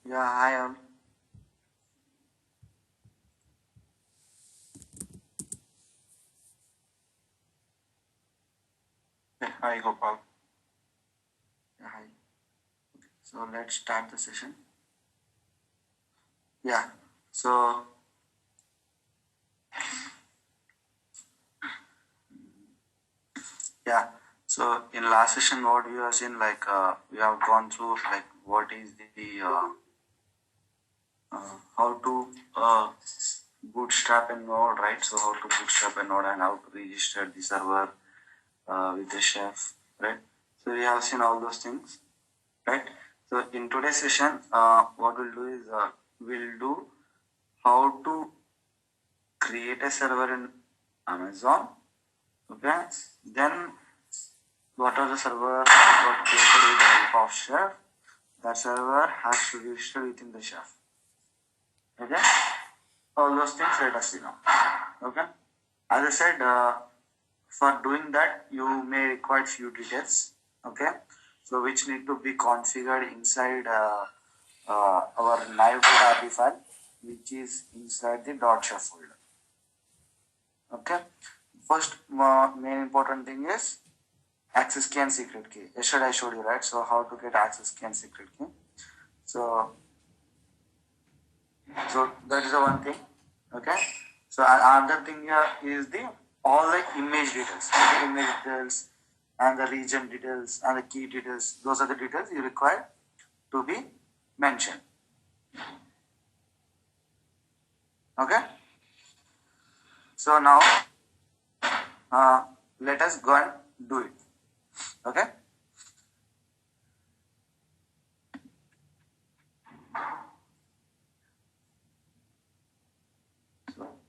Yeah, hi all. Hi, Gopal. Yeah, hi. So let's start the session. Yeah. So yeah. So in last session, what we have seen, we have gone through like what is how to bootstrap a node, right? So how to bootstrap a node and how to register the server with the chef, right? So we have seen all those things, right? So in today's session, what we'll do is we'll do how to create a server in Amazon. Okay. Then what are the server got created with the help of chef? That server has to be registered within the chef. Okay. All those things let us see now. Okay. As I said, for doing that you may require few details. Okay. So which need to be configured inside our live.rb file, which is inside the .chef folder. Okay. First, main important thing is access key and secret key. Yesterday I showed you, right? So how to get access key and secret key. So that is the one thing. Okay. So another thing here is the all the image details, the image details and the region details and the key details. Those are the details you require to be mentioned. Okay. So now let us go and do it. Okay.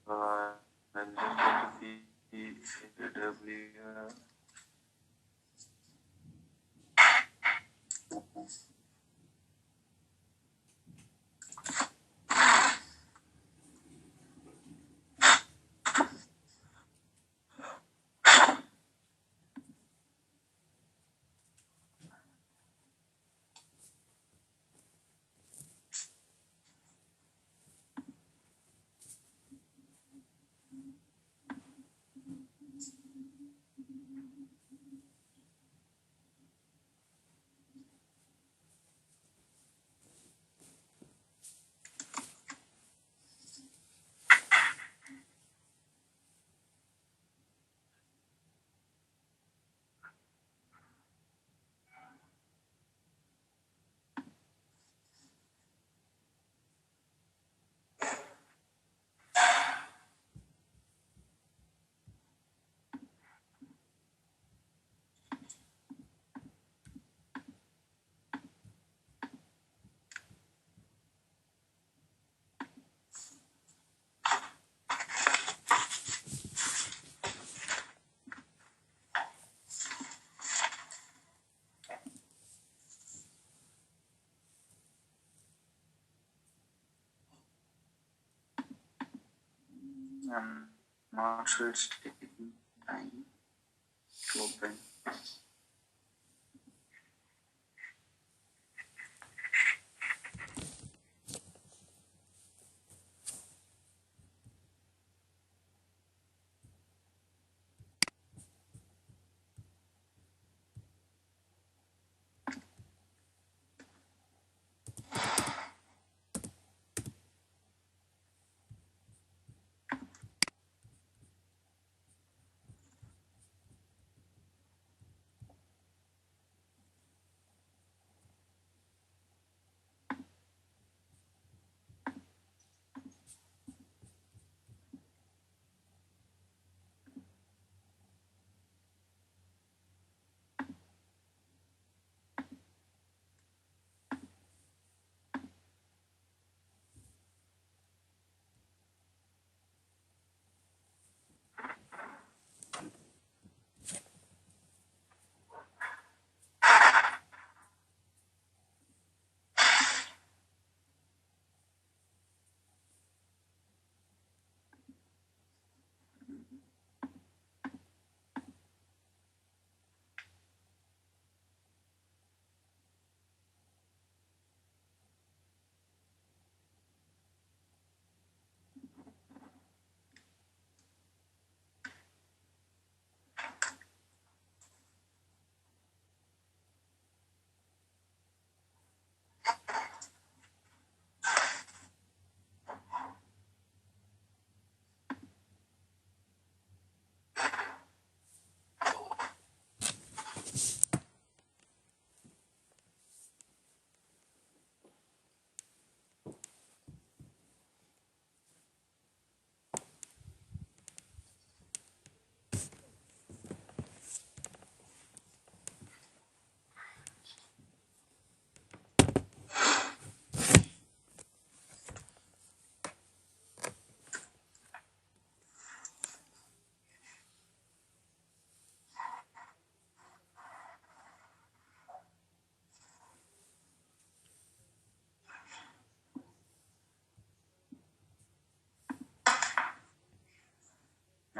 So I'll just go to the CW. I'm not sure it's taking time to open.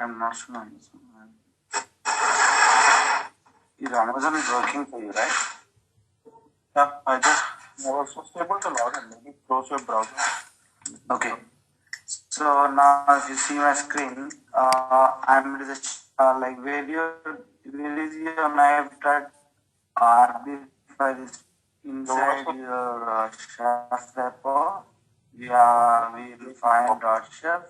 I'm not sure. Is Amazon is working for you, right? Yeah, I was just able to log in. Maybe close your browser. Okay. So now if you see my screen, I'm just like where is your knife that the file is inside your chef repo. Yeah, we will find chef.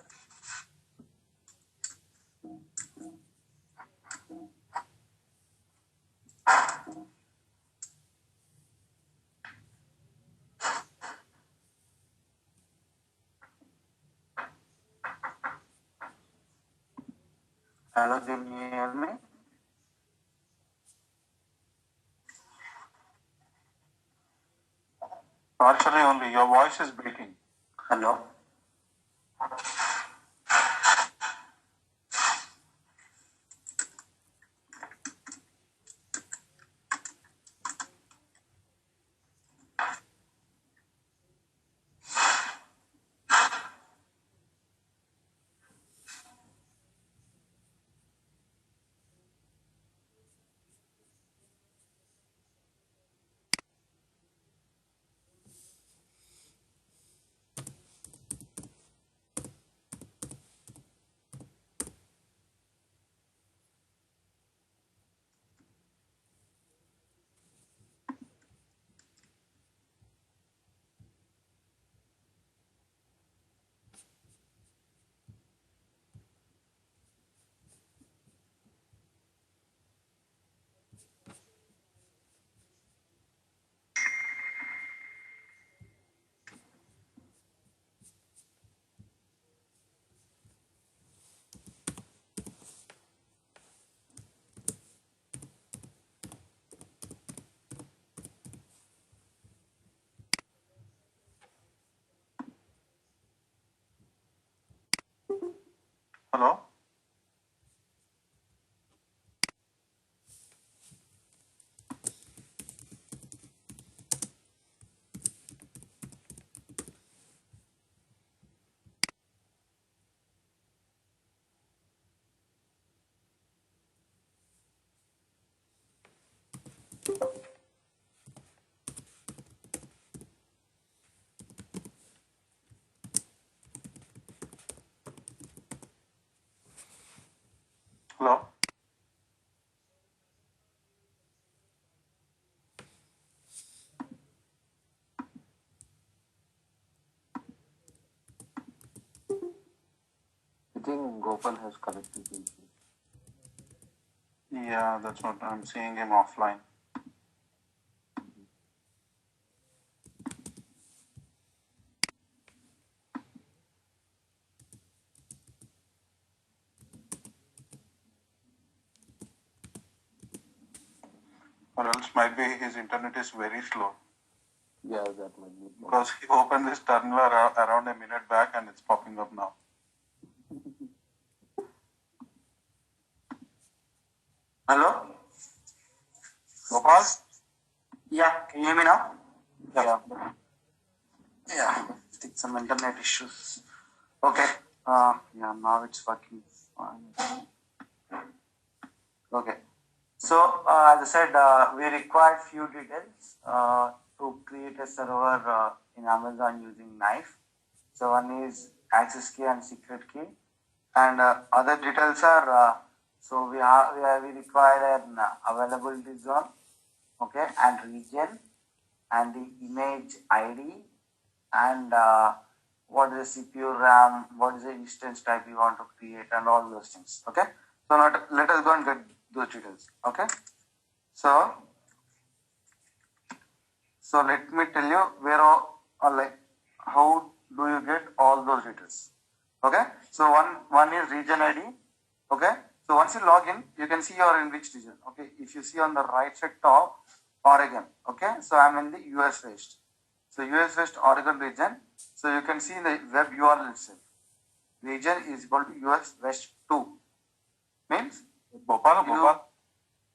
Hello, can you hear me? Partially only. Your voice is breaking. Hello. Hello? Hello? I think Gopal has connected. Yeah, that's what I'm seeing him offline. Or else might be his internet is very slow. Yeah, that might be. Because he opened this terminal around a minute back and it's popping up now. Hello? Gopal? Yeah, can you hear me now? Yeah. Yeah, I think some internet issues. Okay. Yeah, now it's working fine. Okay. So, as I said, we required few details to create a server in Amazon using knife. So, one is access key and secret key, and other details are so we require an availability zone, okay, and region, and the image ID, and what is the CPU RAM, what is the instance type you want to create, and all those things. Okay. So let us go and get those details. Okay. So let me tell you where all, like how do you get all those details. Okay. So one is region ID. Okay. So once you log in, you can see you're in which region. Okay. If you see on the right side top, Oregon. Okay. So I'm in the US West. So US West Oregon region. So you can see in the web URL itself. Region is equal to US West 2. Means? Bhopal?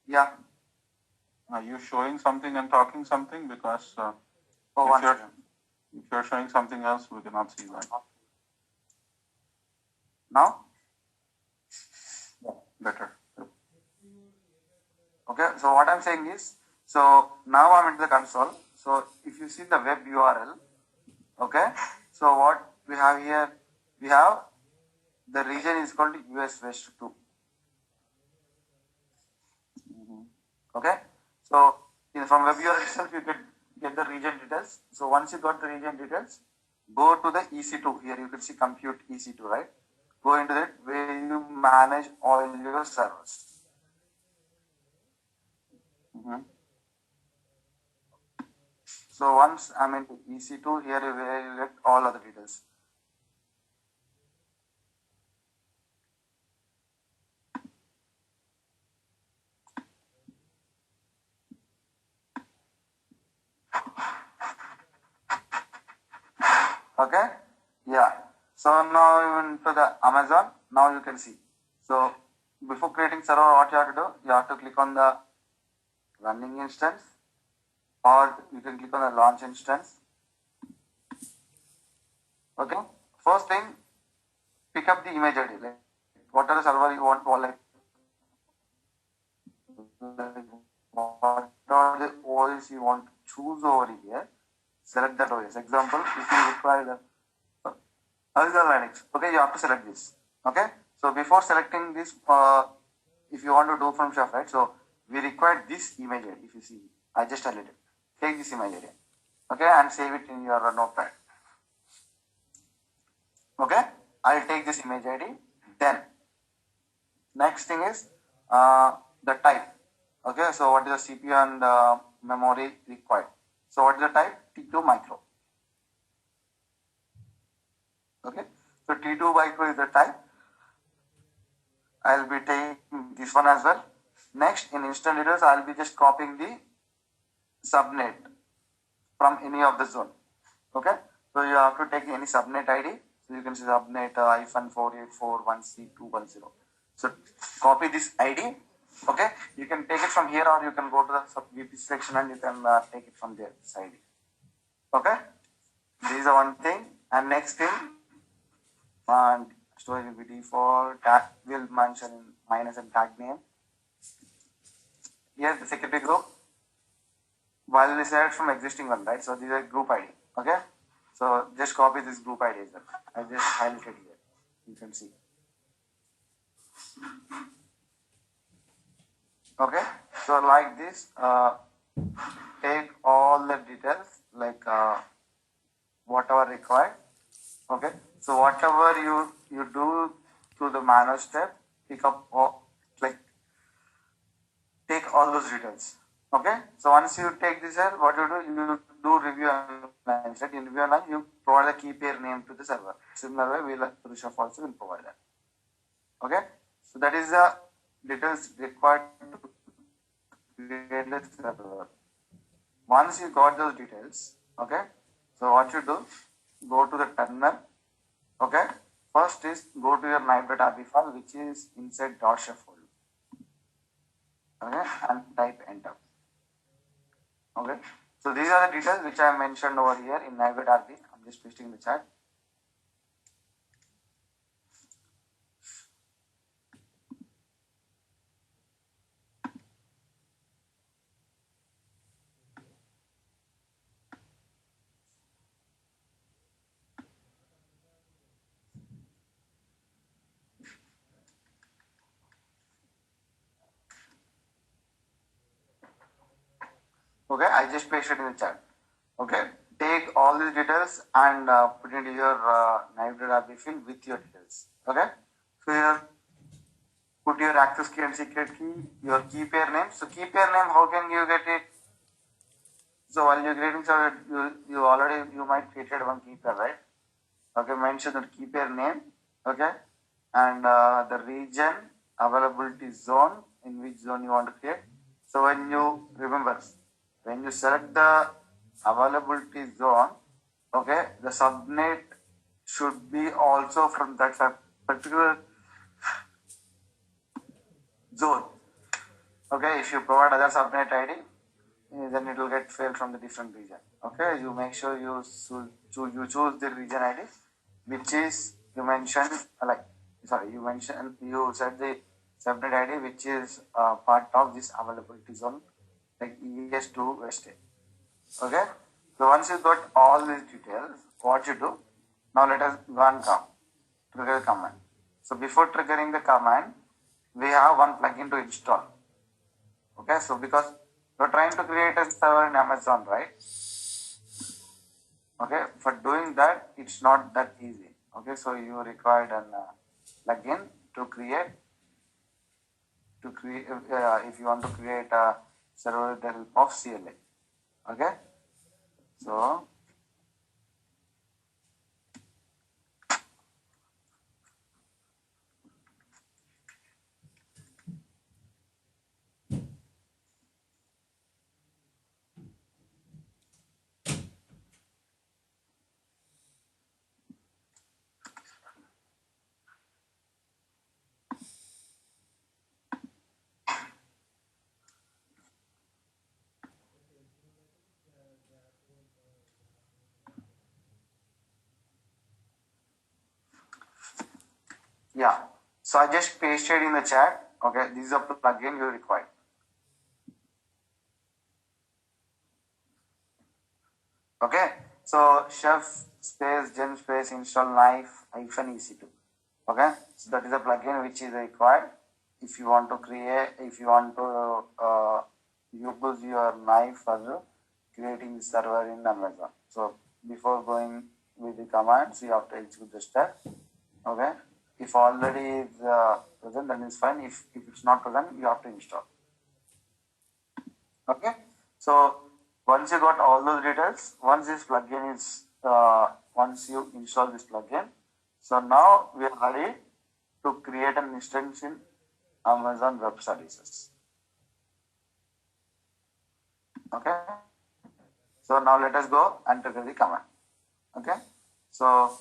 Yeah. Are you showing something and talking something? Because if you're showing something else, we cannot see that. Now? Okay, so what I'm saying is, so now I'm into the console. So if you see the web URL, okay, so what we have here, we have the region is called US West 2. Okay, so from web URL itself you can get the region details. So once you got the region details, go to the EC2. Here you can see compute EC2, right? Go into that where you manage all your servers. So once I'm in EC2, here where you get all other details. Okay, yeah. So now into the Amazon. Now you can see. So before creating server, what you have to do? You have to click on the running instance, or you can click on the launch instance. Okay. First thing, pick up the image ID. Like what are the server you want? Like what are the OS you want to choose over here? Select that OS. Example, if you require the Azure Linux, okay, you have to select this. Okay, so before selecting this, if you want to do from shelf, right? So we require this image ID. If you see, I just highlighted. Take this image ID, okay, and save it in your notepad. Okay, I'll take this image ID. Then next thing is the type. Okay, so what is the CPU and memory required? So what is the type? T2 micro. Okay, so T2 micro is the type. I'll be taking this one as well. Next, in instant details, I'll be just copying the subnet from any of the zone. Okay, so you have to take any subnet ID. So you can see subnet -484.1C210. So copy this ID. Okay, you can take it from here, or you can go to the sub VP section and you can take it from there. This ID. Okay, this is the one thing. And next thing, and storage will be default. Tag will mention minus and tag name. Here the security group. While we select from existing one, right? So this is a group ID. Okay, so just copy this group ID as well. I just highlighted here. You can see. Okay, so like this, take all the details like whatever required. Okay, so whatever you do through the manual step, pick up like take all those details. Okay, so once you take this here, what you do review analyze. Right? In review analyze, you provide a key pair name to the server. Similar way, Rishabh also will provide that. Okay, so that is the details required to create the server. Once you got those details, okay, so what you do, go to the terminal. Okay, first is go to your knife.rb file, which is inside .chef folder. Okay, and type enter. Okay, so these are the details which I mentioned over here in knife.rb. I'm just pasting in the chat. Okay, I just pasted in the chat. Okay, take all these details and put into your knife.rb field with your details. Okay, so here put your access key and secret key, your key pair name. So key pair name, how can you get it? So while you're creating server, you might created one key pair, right? Okay, mention the key pair name. Okay, and the region, availability zone, in which zone you want to create. So when you remember, when you select the availability zone, okay, the subnet should be also from that particular zone. Okay, if you provide other subnet ID, then it will get failed from the different region. Okay, you make sure you choose the region ID, which is you mentioned you set the separate ID which is part of this availability zone, like ES2 wastage. Okay. So once you got all these details, what you do? Now let us go and come trigger the command. So before triggering the command, we have one plugin to install. Okay. So because you're trying to create a server in Amazon, right? Okay. For doing that, it's not that easy. Okay. So you required an plugin to create if you want to create a server with the help of CLI. Okay. So yeah. So I just pasted in the chat. Okay, this is a plugin you require. Okay, so chef space gen space install knife hyphen EC2. Okay, so that is a plugin which is required if you want to use your knife for creating the server in Amazon. So before going with the commands, you have to execute the step. Okay, if already is present, then it's fine. If it's not present, you have to install. Okay, so once you got all those details, once you install this plugin, so now we are ready to create an instance in Amazon Web Services. Okay, so now let us go and trigger the command. Okay, so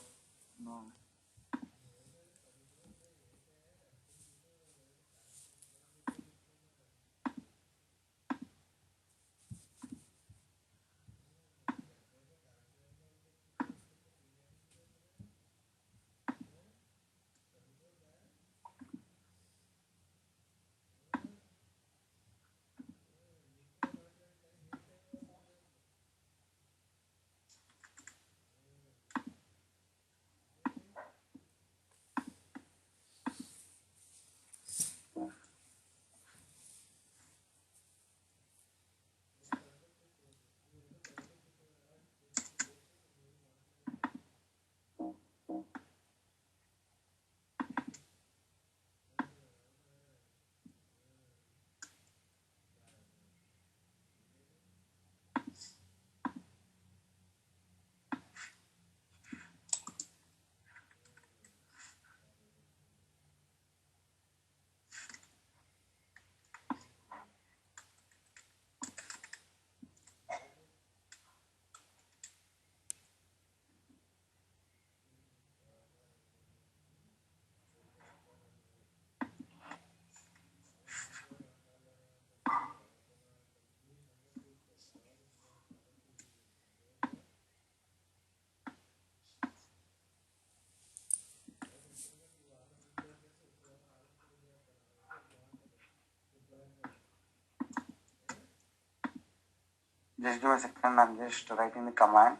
just give me a second. I'm just writing the command.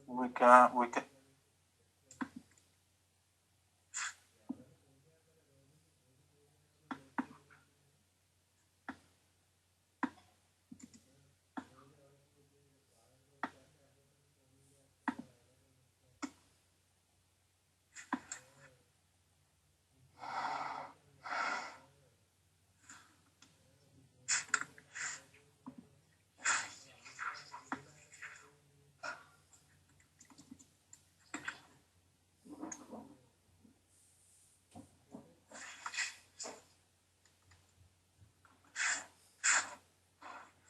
We can.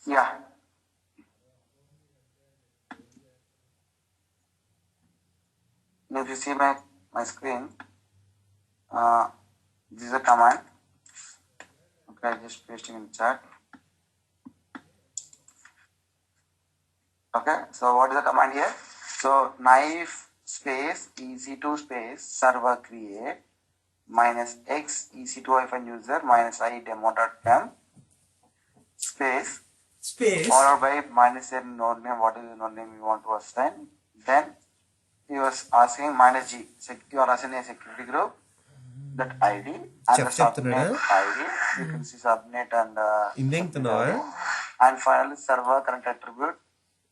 Yeah. If you see my screen, this is a command. Okay, just pasting in the chat. Okay, so what is the command here? So knife space EC2 space server create minus X EC2 hyphen user minus I demo.m space followed by minus a node name. What is the node name you want to assign? Then he was asking minus G. You are assigning a security group. That ID and the subnet ID. You can see subnet and and finally server current attribute.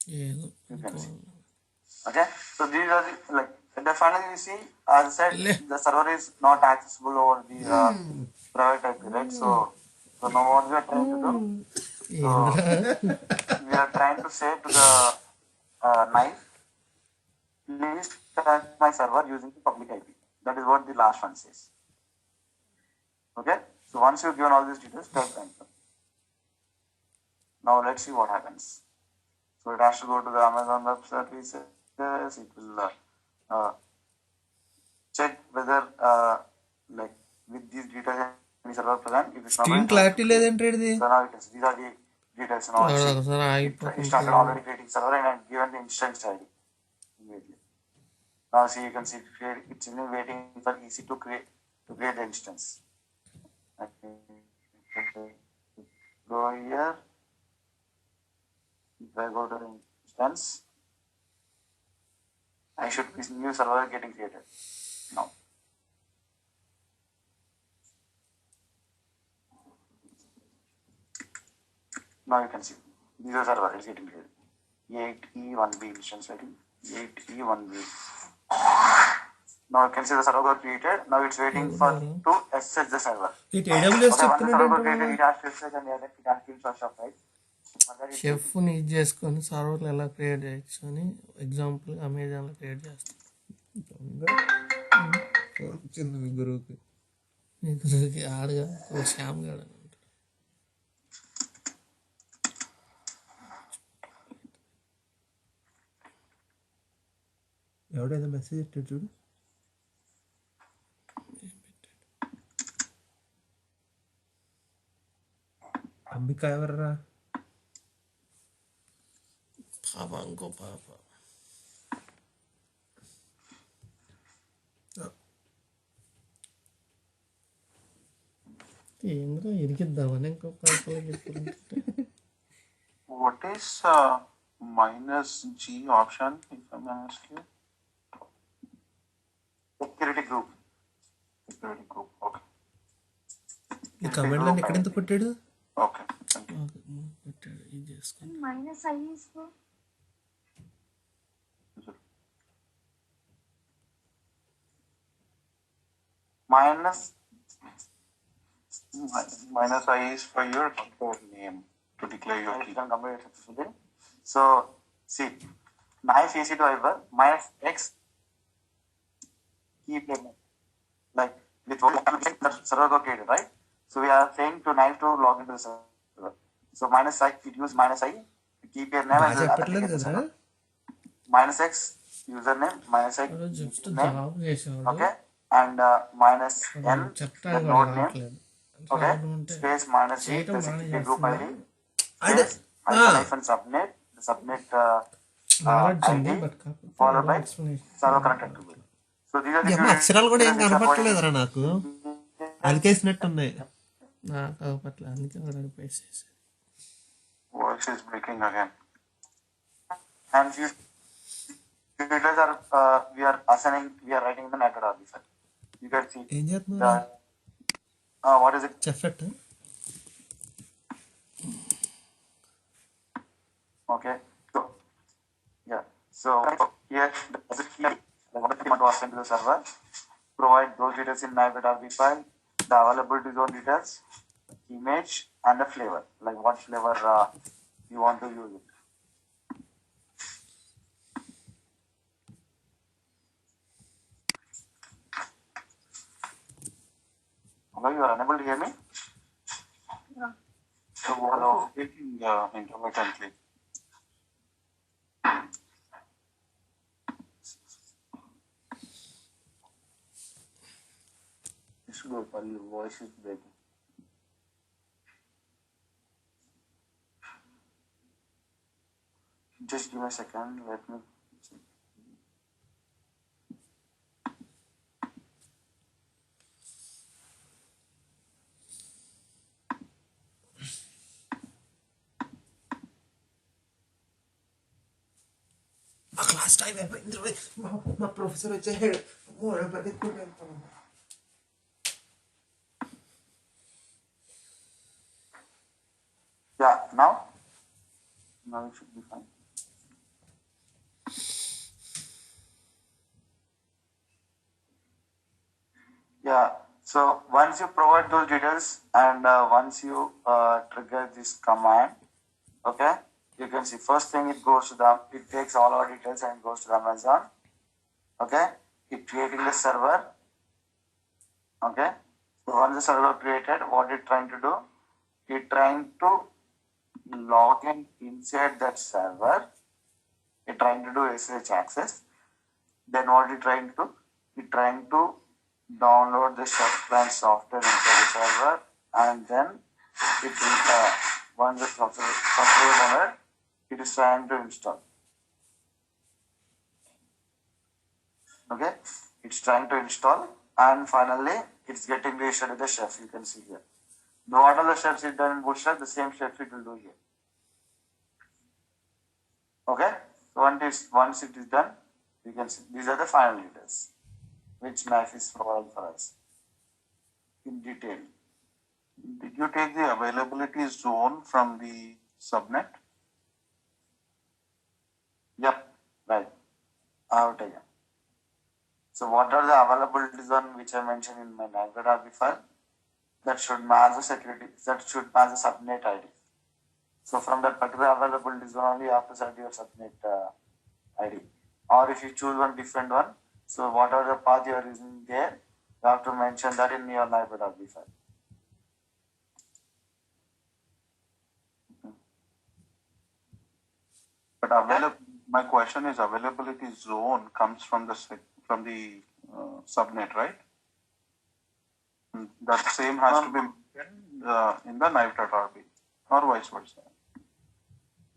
You can see. Okay. So these are the, like, and then finally you see, as I said, the server is not accessible over the private IP, right? So now what we are trying to do? So we are trying to say to the knife, please connect my server using the public IP. That is what the last one says. Okay. So once you've given all these details, type enter. Now let's see what happens. So it has to go to the Amazon Web Services. It will check whether like with these details any server present. If it's not Screen clarity లేదంటే so now it is, these are the details now. It started already creating server and given the instance ID immediately. Now see, you can see it's even waiting for EC to create the instance. Go here. If I go to the instance, I should be new server getting created now. Now you can see this server is getting created. 8E1B instance waiting. 8E1B. Now you can see the server got created. Now it's waiting for to access the server. It AWS okay, once the server got created, it has to access and it has to install shop, right? షెఫ్ని use చేసుకొని సర్వర్లు ఎలా create చేయొచ్చు అని example అమెజాన్లో create చేస్తాం. చిన్న గురువుకి ఆడుగా శ్యామ్ గాడు అని ఉంటాడు. ఎవడైనా మెసేజ్ పెట్టాడు చూడు. అంబిక ఎవర్రా? పాప, ఇంకో పాప. ఏంద్రా ఇరికిద్దామని ఇంకో పాపలకి చెప్పుకుంటే. What is minus G option, if I'm asking? Security group. Okay. ఈ కమెంట్లను ఎక్కడ ఎంత కొట్టాడు? Okay. కొట్టాడు ఇది చేసుకుని. Minus I is for minus I is for your control name to declare your key. So see, knife EC to hyper minus X key pair name. Like with what the server got created, right? So we are saying to knife to log into the server. So minus I, it use minus I key pair name as చెప్పట్లేదు కదా. minus X username minus X just name. Job చేసేవాడు. Okay, and minus N the చెప్తాడు node name. రావట్లేదు. Okay, ఉంటే space minus G చేయటం the బాగా security group ID. అదే Hyphen subnet the subnet knowledge ID ఉంది but followed by explanation. server connected to it. So these are the ఏమో అక్షరాలు కూడా ఏం కనపట్టలేదురా నాకు, అలికేసినట్టు ఉన్నాయి నాకు పట్ల, అందుకే వాడు అడిపేసేసి. Voice is breaking again. and few details are we are assigning, we are writing the network officer. You can see ఏం the చేస్తున్నా what is it? చెప్పట్. Okay, so yeah, so here what you want to assign to the server, provide those details in nav.rb file, the availability zone details, image and the flavor, like what flavor you want to use it. Hello, you are unable to hear me? yeah. So what are speaking intermittently? It's good for your voice is breaking. Just give me a second, let me see. Class time అయిపోయింది రోయ్. మా professor వచ్చేసాడు. పరిగెత్తుకుంటూ వెళ్తాను. Yeah, now it should be fine. Yeah, so once you provide those details and once you trigger this command, okay, you can see first thing it goes to it takes all our details and goes to the Amazon. Okay, it creating the server. Okay, so once the server created, what it trying to do? It trying to log in inside that server. It trying to do SSH access. Then what it trying to do? It trying to download the chef plan software inside the server, and then it will once the software downloaded, it is trying to install. Okay, it's trying to install, and finally it's getting registered with the chef. You can see here. What are the steps it done in Bootstrap? The same steps it will do here. Okay, so once it is done, you can see these are the final details which knife is provided for us in detail. Did you take the availability zone from the subnet? Yep, right. I have taken. So what are the availability zone which I mentioned in my navigate.rb file? That should match the security, that should match the subnet ID. So from that particular availability zone only you have to set your subnet ID. Or if you choose one different one, so whatever the path you are using there, you have to mention that in your navigate.rb file. But my question is availability zone comes from the subnet, right? That same has to be in the knife.rb or vice versa.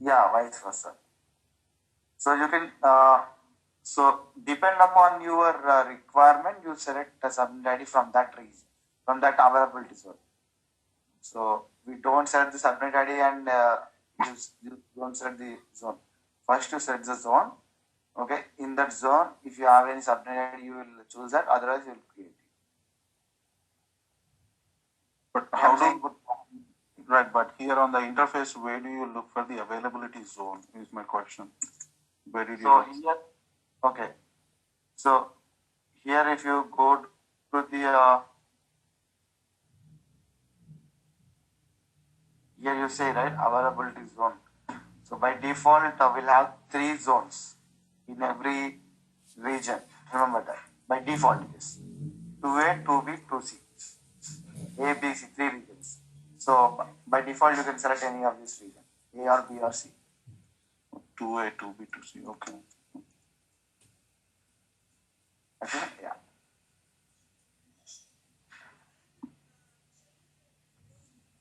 Yeah, vice versa. So you can so depend upon your requirement, you select the subnet ID from that region, from that availability zone. So we don't set the subnet ID and you don't set the zone. First you set the zone. Okay, in that zone, if you have any subnet ID, you will choose that. Otherwise, you will create it. But how do right? But here on the interface, where do you look for the availability zone? Is my question. Where did you? So here, okay. So here, if you go to the here you say right availability zone. So by default, we'll have 3 zones in every region. Remember that. By default, it is 2A, 2B, 2C. A, B, C, 3 regions. So by default, you can select any of these regions, A or B or C. 2A, 2B, 2C. Okay. Okay. Yeah.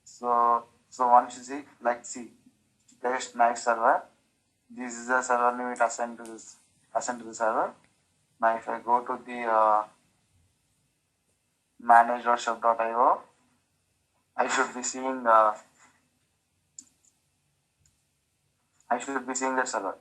So once you see, like see, there's knife server. This is the server name it assigned to the server. Now if I go to the manage.shop.io, I should be seeing the server.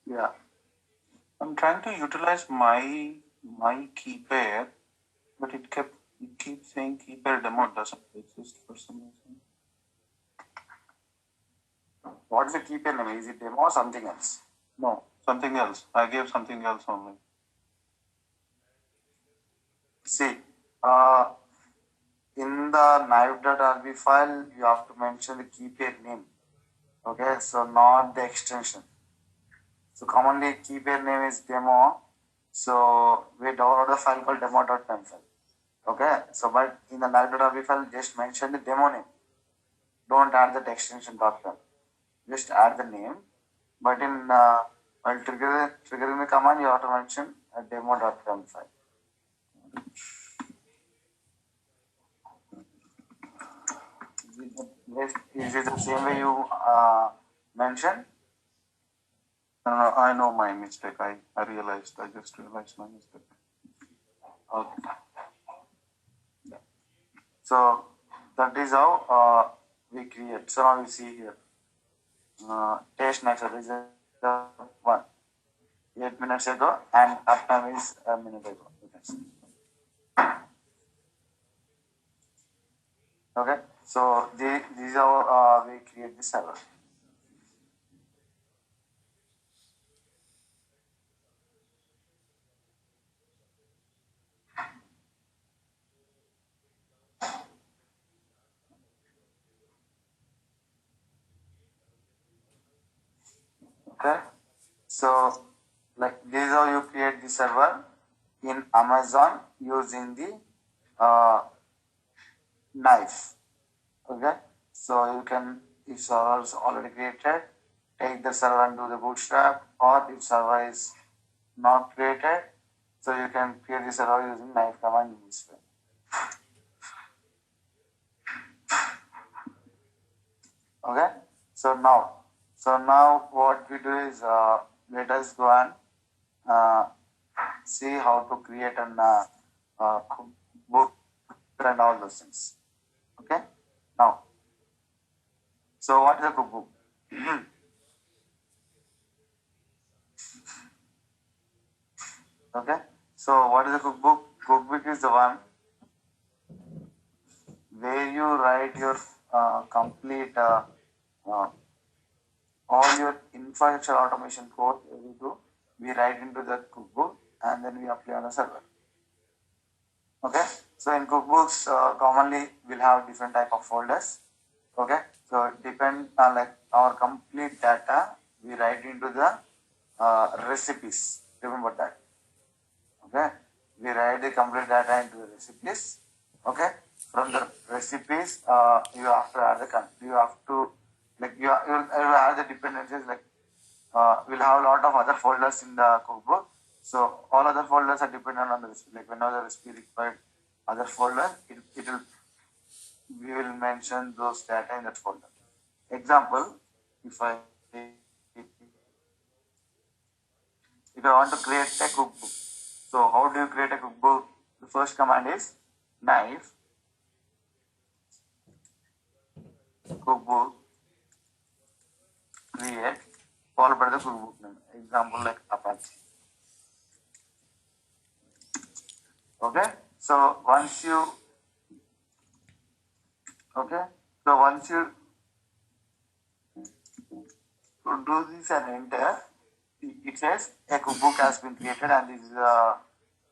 Yeah, I'm trying to utilize my key pair, but it keeps saying key pair demo doesn't exist for some reason. What's the key pair name? Is it demo or something else? No, something else. I gave something else only. See, Uh, in the knife.rb file, you have to mention the key pair name. Okay, so not the extension. So commonly key pair name is demo. So we download the file called demo.pem file. Okay, so but in the knife.rb file, just mention the demo name. Don't add that extension .pem. Just add the name. But in while triggering the command, you have to mention a demo.pem file. Is it the same way you mentioned? I know my mistake. I just realized my mistake. Okay. So that is how we create. So now we see here. Taste next is the one 8 minutes ago, and uptime is a minute ago. You can see. Okay. So these are how we create the server. Okay. So like this is how you create the server in Amazon using the knife. Okay. So you can, if server is already created, take the server and do the bootstrap, or if server is not created, so you can create the server using knife command in this way. Okay. So now what we do is let us go and uh, see how to create an book and all those things. Okay. Now, so what is a cookbook? Okay. So what is a cookbook? Cookbook is the one where you write your complete all your infrastructure automation code. We write into the cookbook and then we apply on the server. Okay. So in cookbooks, commonly we'll have different type of folders. Okay. So depend on like our complete data, we write into the recipes. Remember that. Okay. We write the complete data into the recipes. Okay. From the recipes, you have to add you have to like you will add the dependencies like we'll have a lot of other folders in the cookbook. So all other folders are dependent on the recipe. Like whenever the recipe required other folder, it will we will mention those data in that folder. Example, if I want to create a cookbook, so how do you create a cookbook? The first command is knife cookbook create followed by the cookbook name. Example like Apache. Okay. So once you do this and enter, it says a cookbook has been created, and this is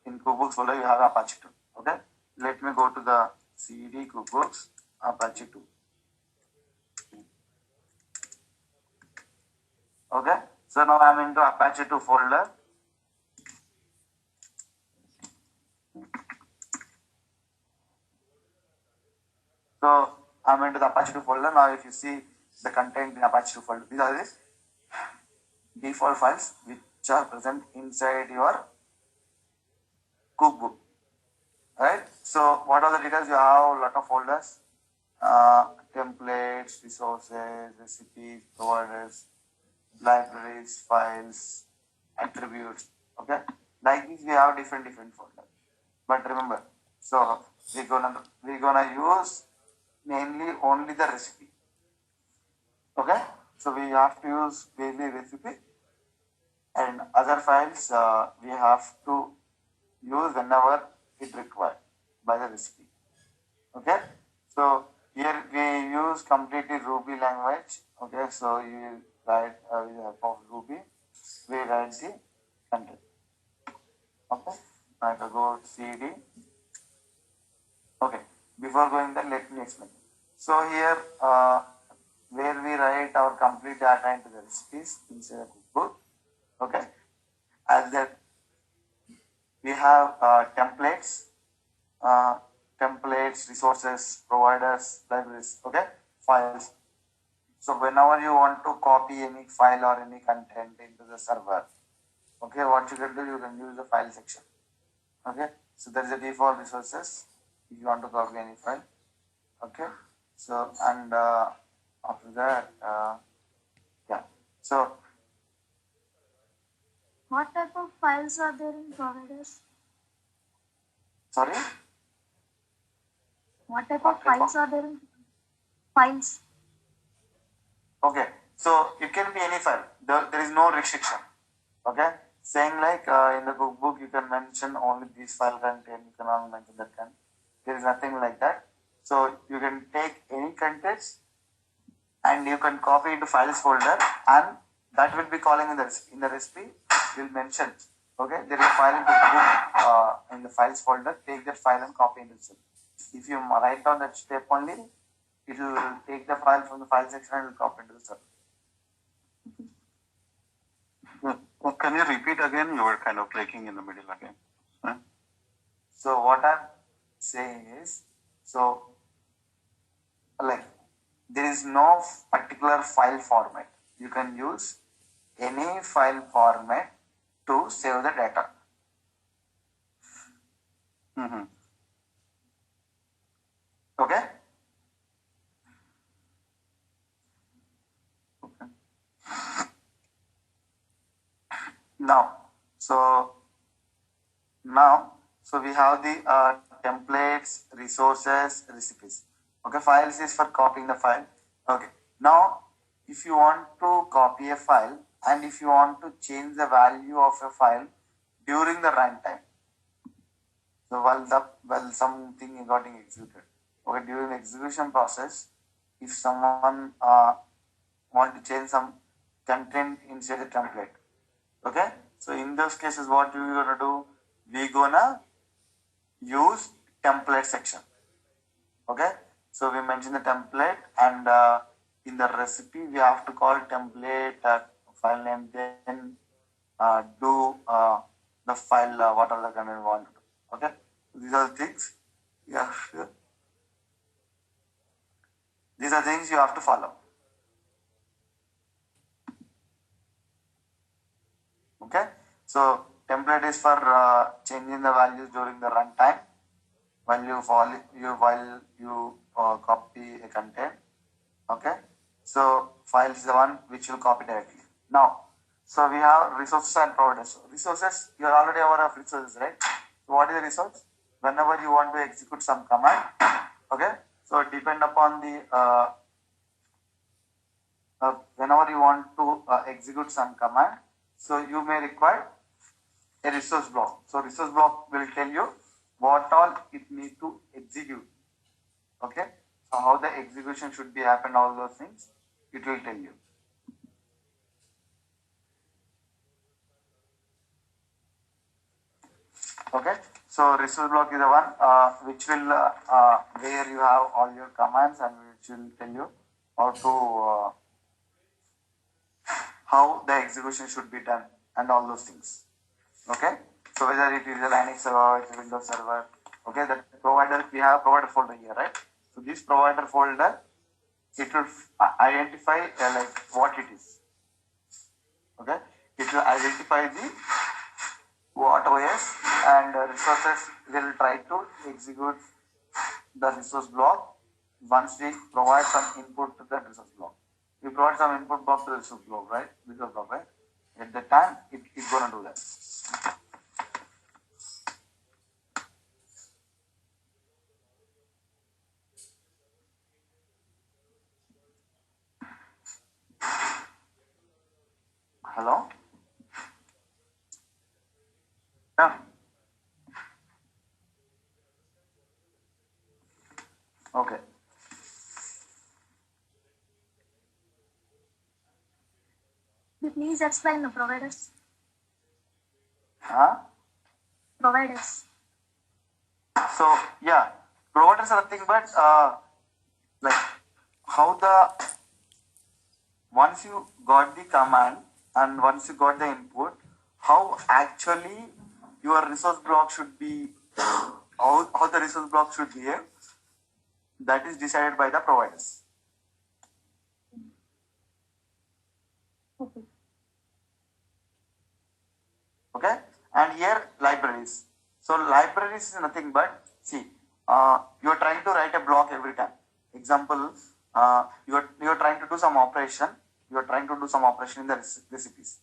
in cookbooks folder you have Apache 2. Okay. Let me go to the CD cookbooks Apache 2. Okay. So now I'm into Apache 2 folder. So I'm into the Apache 2 folder. Now if you see the content in Apache 2 folder, these are the default files which are present inside your cookbook. Right? So what are the details? You have a lot of folders, templates, resources, recipes, providers, libraries, files, attributes. Okay? Like this we have different folders. But remember, so we're gonna use mainly only the recipe. Okay? So we have to use mainly recipe, and other files we have to use whenever it required by the recipe. Okay? So here we use completely Ruby language. Okay? So you write with the help of Ruby, we write the content. Okay? I will go CD. explain. So here, where we write our complete data into the recipes inside the cookbook. Okay, as that we have uh, templates, resources, providers, libraries. Okay, files. So whenever you want to copy any file or any content into the server, okay, what you can do, you can use the file section. Okay, so there is a default resources if you want to copy any file. Okay, so and after that, yeah. So What type of files are there in providers? sorry. What type of files are there in files? Okay, so it can be any file. There is no restriction. Okay, saying like in the cookbook you can mention only this file content, you cannot mention that content. There is nothing like that. So you can take any contents and you can copy into files folder, and that will be calling in the recipe. Will mention. Okay, there is a file in the book in the files folder. Take that file and copy into it. If you write down that step only, it will take the file from the file section and will copy into the server. Well, can you repeat again? You were kind of breaking in the middle again. Huh? So what I'm saying is, so like there is no particular file format. You can use any file format to save the data. Mm-hmm. Okay? Now, so we have the templates, resources, recipes. Okay, files is for copying the file. Okay, now if you want to copy a file and if you want to change the value of a file during the runtime, so while something is getting executed, okay, during the execution process, if someone want to change some content inside the template, okay, so in those cases, what we gonna do? We gonna use template section. Okay, so we mention the template, and in the recipe we have to call template file name, then do the file whatever the content we want to do. Okay, these are the things. Yeah, sure. These are things you have to follow. Okay, so template is for changing the values during the runtime while you copy a content. Okay, so file is the one which will copy directly. Now, so we have resources and providers. Resources, you are already aware of resources, right? So what is a resource? Whenever you want to execute some command, okay, so depend upon the whenever you want to execute some command, so you may require a resource block. So resource block will tell you what all it need to execute. Okay, so how the execution should be happen, all those things it will tell you. Okay, so resource block is the one which will where you have all your commands and which will tell you how to how the execution should be done and all those things. Okay, so whether it is a Linux server, it's a Windows server. Okay, the provider, we have provider folder here, right? So this provider folder, it will identify like what it is. Okay, it will identify the what OS, and resources will try to execute the resource block once we provide some input to the resource block. We provide some input block to the resource block, right? Resource block, right? At the time, it's gonna do that. Hello? Yeah. Okay. Please explain the providers. Huh? Providers. So yeah, providers are nothing but like how the once you got the command and once you got the input, how actually your resource block should be, how the resource block should behave, that is decided by the providers. Okay. Okay, and here libraries. So libraries is nothing but, see, you are trying to write a block every time. Example, you are trying to do some operation. You are trying to do some operation in the recipes.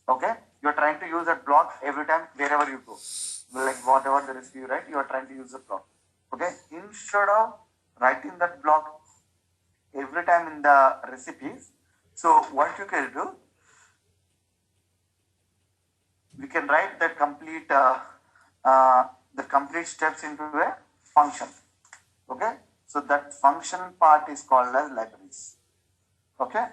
Okay, you are trying to use that block every time wherever you go. Like whatever the recipe you write, you are trying to use the block. Okay, instead of writing that block every time in the recipes, so what you can do, we can write the complete steps into a function. Okay, so that function part is called as libraries. Okay,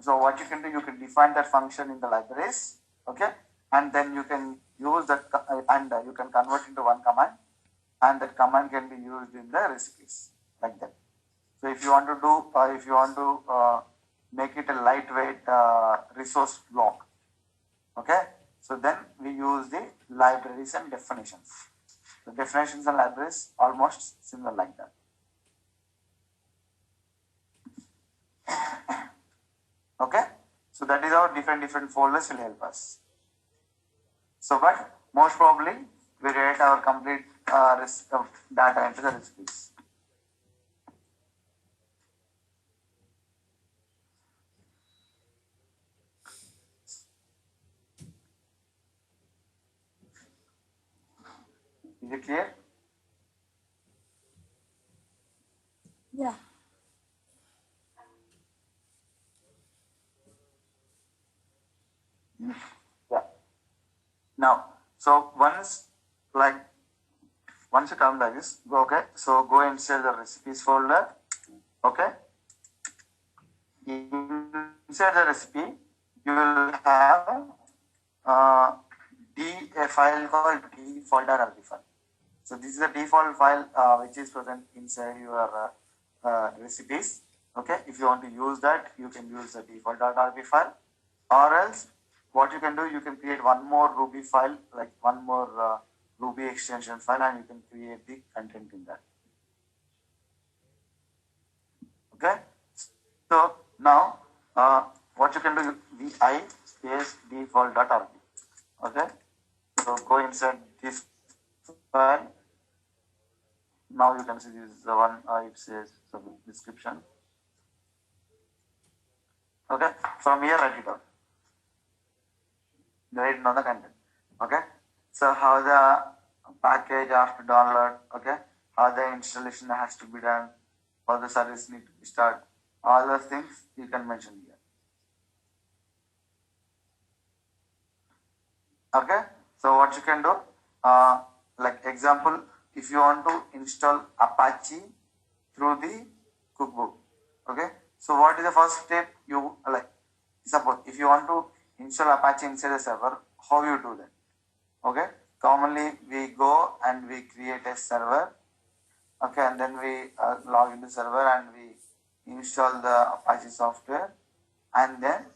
so what you can do, you can define that function in the libraries. Okay, and then you can use that and you can convert into one command, and that command can be used in the recipes like that. So if you want to do, if you want to make it a lightweight resource block, okay, so then we use the libraries and definitions. The definitions and libraries almost similar like that. Okay, so that is how different folders will help us. So, but most probably we write our complete data into the recipes. Is it clear? Yeah. Yeah. Now, so once you come like this, okay, so go inside the recipes folder. Okay, inside the recipe you will have a file called default.rb file. So this is the default file which is present inside your recipes. Okay, if you want to use that, you can use the default.rb file, or else what you can do, you can create one more Ruby file, like one more Ruby extension file, and you can create the content in that. Okay, so now what you can do, vi space default.rb. Okay, so go inside this file. Now you can see this is the one it says some description. Okay, from here write it down. Write down the content. Okay, so how the package has to download. Okay, how the installation has to be done, how the service need to be started. All those things you can mention here. Okay, so what you can do, like example, if you want to install Apache through the cookbook. Okay, so what is the first step? You like, suppose if you want to install Apache inside the server, how you do that? Okay, commonly we go and we create a server. Okay, and then we log into server and we install the Apache software, and then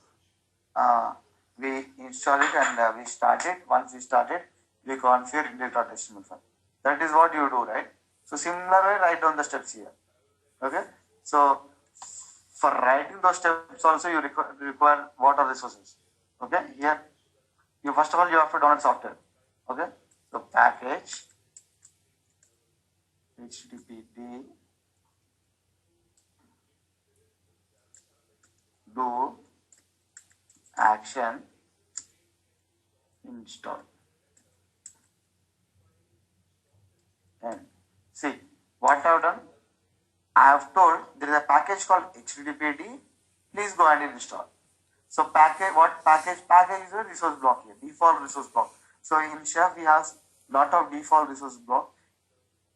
we install it and we start it. Once we start it, we configure index.html file. That is what you do, right? So similar way, write down the steps here. Okay, so for writing those steps also you require what are resources. Okay, here you first of all you have to download software. Okay, so package httpd do action install. And see what I have done. I have told there is a package called httpd. Please go and install. So package, what package? Package is a resource block here, default resource block. So in Chef we have lot of default resource block.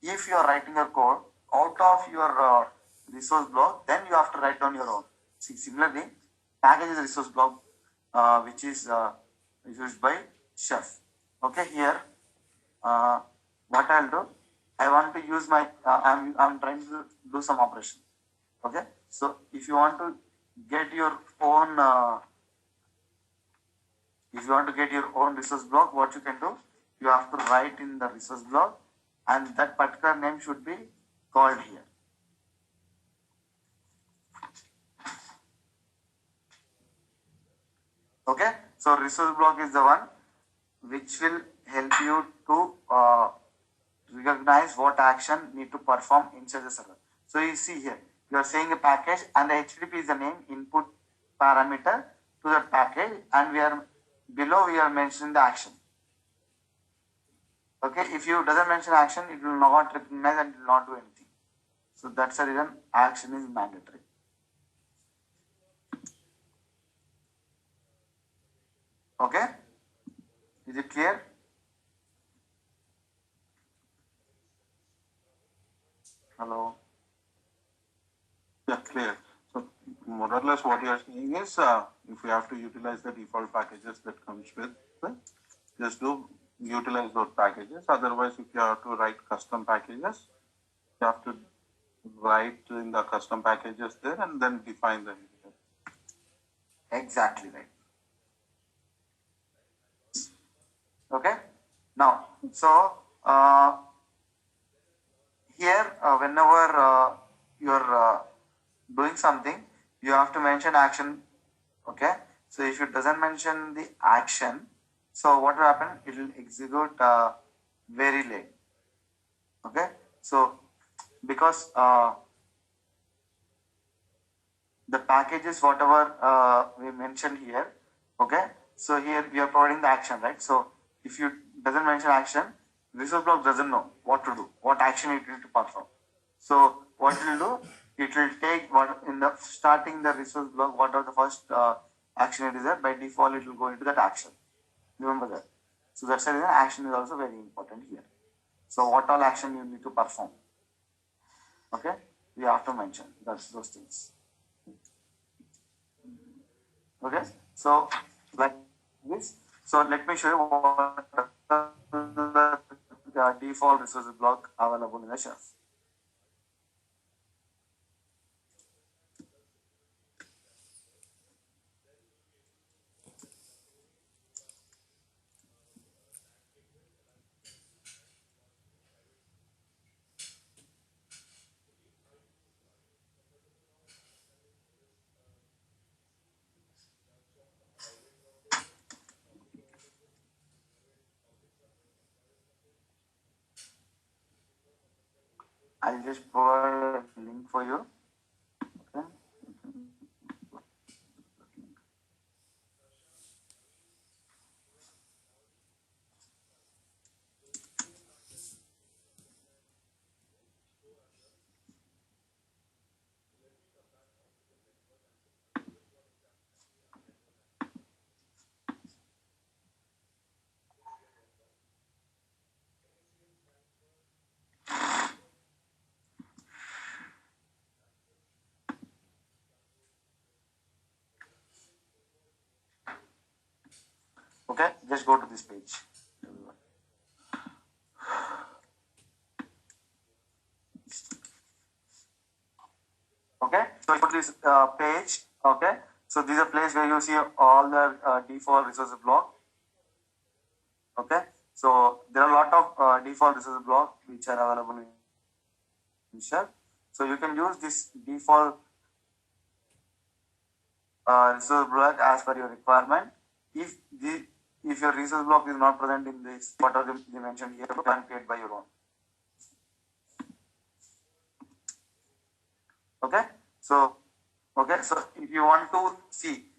If you are writing your code out of your resource block, then you have to write down your own. See, similarly, package is a resource block which is used by Chef. Okay, here what I'll do, I want to use my I'm trying to do some operation. Okay, so if you want to get your own resource block, what you can do, you have to write in the resource block, and that particular name should be called here. Okay, so resource block is the one which will help you to recognize what action need to perform inside the server. So you see here, you are saying a package, and the HTTP is the name input parameter to that package, and we are mentioning the action. Okay, if you doesn't mention action, it will not recognize and will not do anything. So that's the reason action is mandatory. Okay, is it clear? Hello. Yeah, clear. So more or less what you are saying is, if you have to utilize the default packages that comes with, just do utilize those packages. Otherwise, if you have to write custom packages, you have to write in the custom packages there and then define them. Exactly right. Okay. Now, so here, whenever you're doing something, you have to mention action. Okay. So if it doesn't mention the action, so what will happen? It will execute very late. Okay. So because the packages whatever we mentioned here, okay, so here we are providing the action, right? So if you doesn't mention action, resource block doesn't know what to do, what action it will to perform. So what it will do, it will take what in the starting the resource block, what are the first action it is there, by default it will go into that action. Remember that. So that's the reason action is also very important here. So what all action you need to perform, okay, we have to mention that's those things. Okay, so like this. So let me show you what the default resource block available in the shelf. I'll just provide a link for you. Okay. Okay, just go to this page. Okay, so you go to this page. Okay, so this is a place where you see all the default resource block. Okay, so there are a lot of default resource block which are available in shell. So you can use this default resource block as per your requirement. If your resource block is not present in this, what are they mentioned here, you can create by your own. Okay, so if you want to see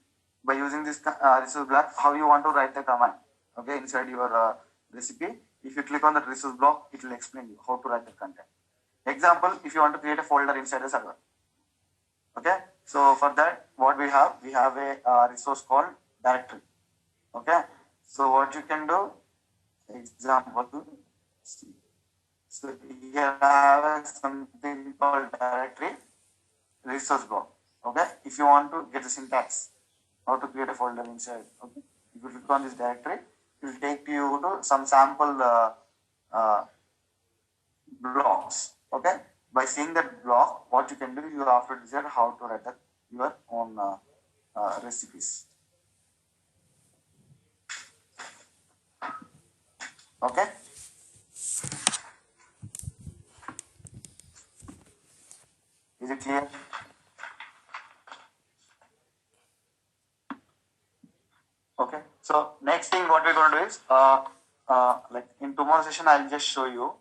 by using this resource block how you want to write the command, okay, inside your recipe, if you click on the resource block, it will explain you how to write the content. Example, if you want to create a folder inside the server. Okay, so for that, what we have a resource called directory. Okay, so what you can do, example, so here I have something called directory resource block. Okay, if you want to get the syntax, how to create a folder inside. Okay, if you click on this directory, it will take you to some sample blocks. Okay, by seeing that block, what you can do, you have to decide how to write your own recipes. Okay. Is it clear? Okay. So next thing what we're going to do is like in tomorrow's session I'll just show you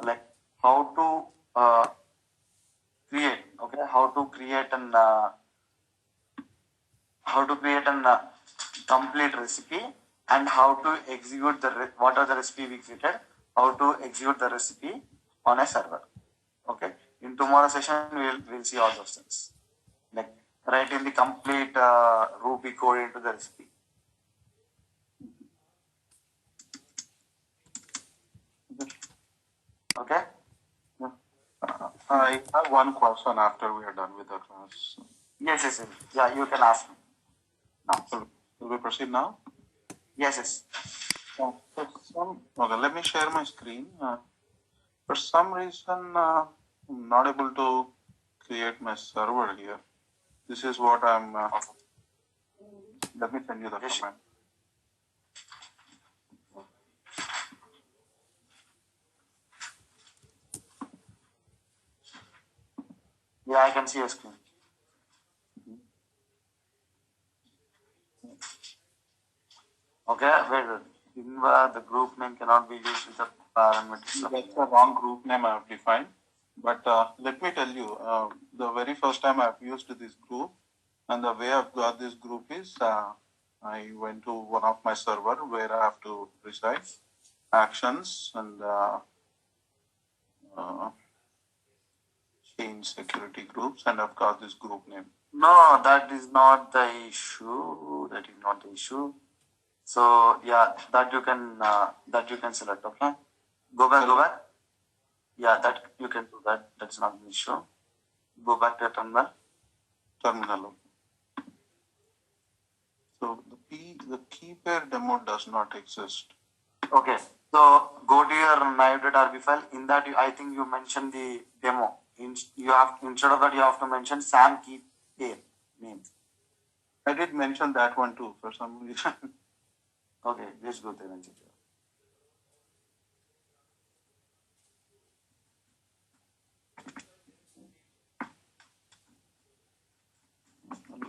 like how to create. Okay, how to create an complete recipe and how to execute what are the recipe we created, how to execute the recipe on a server. Okay. In tomorrow's session we'll see all those things. Like writing the complete Ruby code into the recipe. Okay. I have one question after we are done with the class. Yes. Yeah, you can ask me now. Will we proceed now? Yes. Okay, let me share my screen. For some reason, I'm not able to create my server here. This is what I'm. Let me send you the Yes. command. Yeah, I can see your screen. Okay, wait. The group name cannot be used with the parameters. That's the wrong group name I have defined. But let me tell you, the very first time I've used this group, and the way I've got this group is I went to one of my server where I have to recite actions and change security groups, and I've got this group name. No, that is not the issue. That is not the issue. So yeah, that you can select. Okay, go back. Yeah, that you can do that. That's not an issue. Go back to your terminal. Terminal. So the key pair demo does not exist. Okay, so go to your naive.rb file. In that, I think you mentioned the demo. Instead of that, you have to mention Sam key pair name. I did mention that one too for some reason. Okay, let's go there and check it.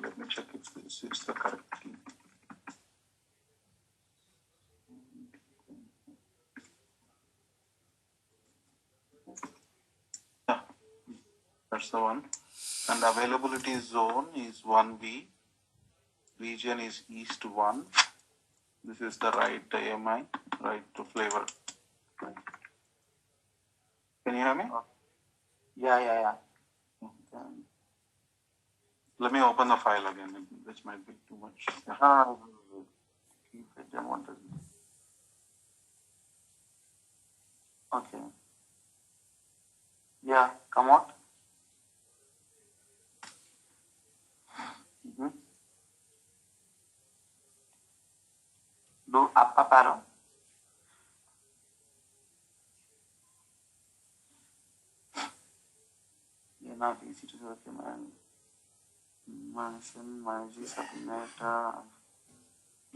Let me check if this is the correct key. Yeah, that's the one. And availability zone is 1B. Region is East 1. This is the right AMI, right to flavor. Can you hear me? Yeah. Okay. Let me open the file again. This might be too much. Yeah. No. Keep it demo. Okay. Yeah, come out. Do up arrow. Yeah, not easy to work, man. Manage submit.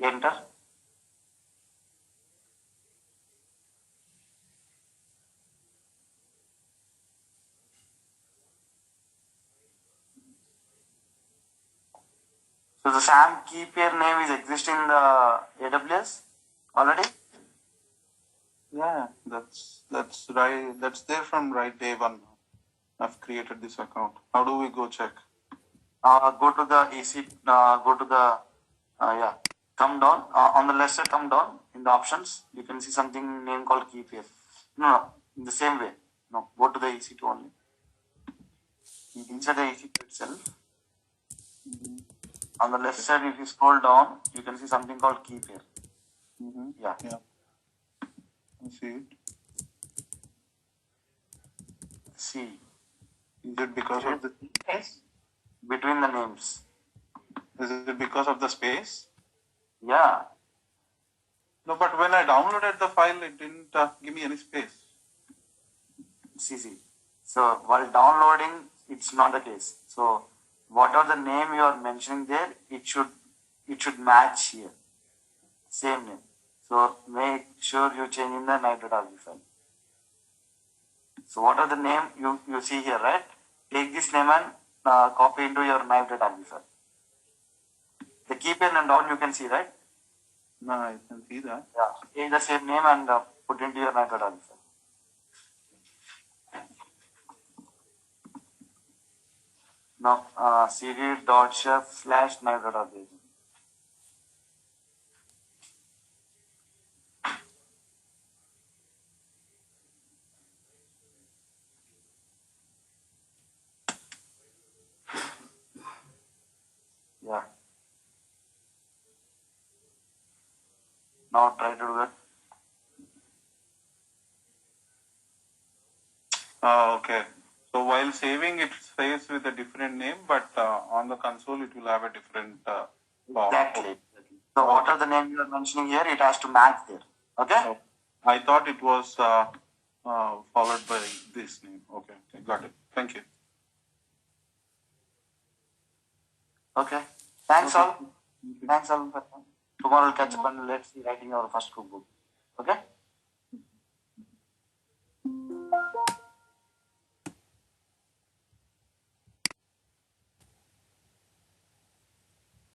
Enter. So the SAM key pair name is existing in the AWS already? Yeah, that's right. That's there from right day one. I've created this account. How do we go check? Go to the AC, come down. On the left side, come down in the options. You can see something name called key pair. No, in the same way. No, go to the EC2 only. Inside the EC2 itself. On the left side, if you scroll down, you can see something called key pair. Yeah. I see it. See. Is it because of the space? Between the names. Is it because of the space? Yeah. No, but when I downloaded the file, it didn't give me any space. See. So while downloading, it's not the case. So whatever the name you are mentioning there, it should match here. Same name. So make sure you change in the knife.rb file. So what are the name you see here, right? Take this name and copy into your knife.rb file. The keypen and down you can see, right? No, I can see that. Yeah. Take the same name and put into your knife.rb file. Now cd.chef/knife.rb. Yeah. Now try to do that. Okay. So while saving, it says with a different name, but on the console, it will have a different form. Exactly. So what are the name you are mentioning here? It has to match there. Okay? Oh, I thought it was followed by this name. Okay, okay, got it. Thank you. Okay. Thanks Okay. all. Thank you. Thanks all. Tomorrow we'll catch up and let's see writing our first cookbook. Okay?